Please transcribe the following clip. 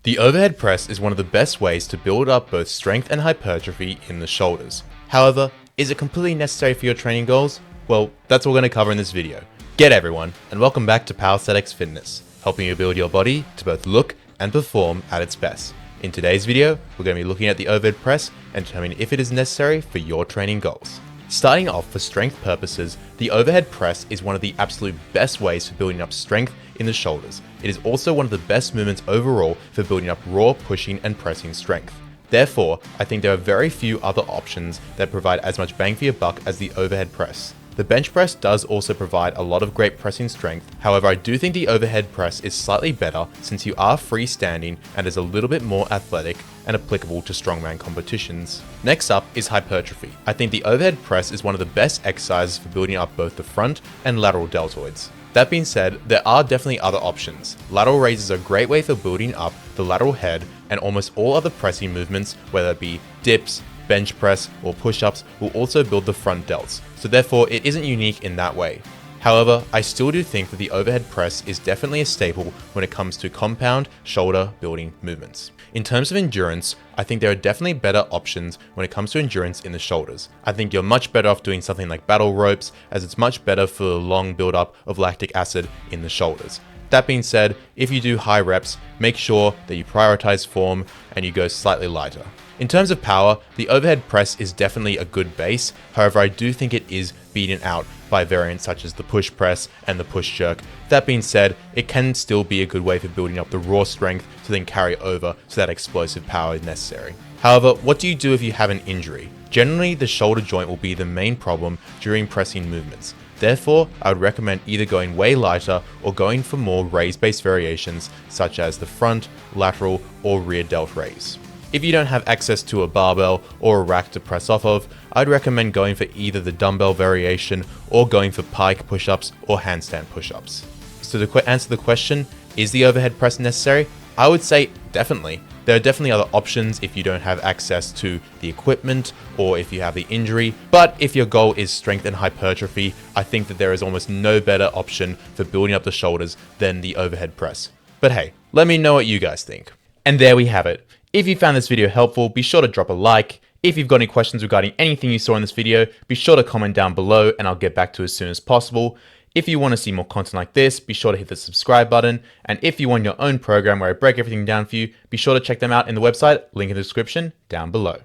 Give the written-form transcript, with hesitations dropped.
The overhead press is one of the best ways to build up both strength and hypertrophy in the shoulders. However, is it completely necessary for your training goals? Well, that's what we're going to cover in this video. G'day everyone, and welcome back to Powersthetics Fitness, helping you build your body to both look and perform at its best. In today's video, we're going to be looking at the overhead press and determining if it is necessary for your training goals. Starting off for strength purposes, the overhead press is one of the absolute best ways for building up strength in the shoulders. It is also one of the best movements overall for building up raw pushing and pressing strength. Therefore, I think there are very few other options that provide as much bang for your buck as the overhead press. The bench press does also provide a lot of great pressing strength, however I do think the overhead press is slightly better since you are freestanding and is a little bit more athletic and applicable to strongman competitions. Next up is hypertrophy. I think the overhead press is one of the best exercises for building up both the front and lateral deltoids. That being said, there are definitely other options. Lateral raises are a great way for building up the lateral head, and almost all other pressing movements, whether it be dips, bench press, or push-ups, will also build the front delts, so therefore it isn't unique in that way. However, I still do think that the overhead press is definitely a staple when it comes to compound shoulder building movements. In terms of endurance, I think there are definitely better options when it comes to endurance in the shoulders. I think you're much better off doing something like battle ropes, as it's much better for the long build-up of lactic acid in the shoulders. That being said, if you do high reps, make sure that you prioritize form and you go slightly lighter. In terms of power, the overhead press is definitely a good base, however I do think it is beaten out by variants such as the push press and the push jerk. That being said, it can still be a good way for building up the raw strength to then carry over to that explosive power if necessary. However, what do you do if you have an injury? Generally, the shoulder joint will be the main problem during pressing movements. Therefore, I would recommend either going way lighter or going for more raise-based variations such as the front, lateral, or rear delt raise. If you don't have access to a barbell or a rack to press off of, I'd recommend going for either the dumbbell variation or going for pike push-ups or handstand push-ups. So to answer the question, is the overhead press necessary? I would say definitely. There are definitely other options if you don't have access to the equipment or if you have the injury, but if your goal is strength and hypertrophy, I think that there is almost no better option for building up the shoulders than the overhead press. But hey, let me know what you guys think. And there we have it. If you found this video helpful, be sure to drop a like. If you've got any questions regarding anything you saw in this video, be sure to comment down below and I'll get back to you as soon as possible. If you want to see more content like this, be sure to hit the subscribe button. And if you want your own program where I break everything down for you, be sure to check them out in the website, link in the description down below.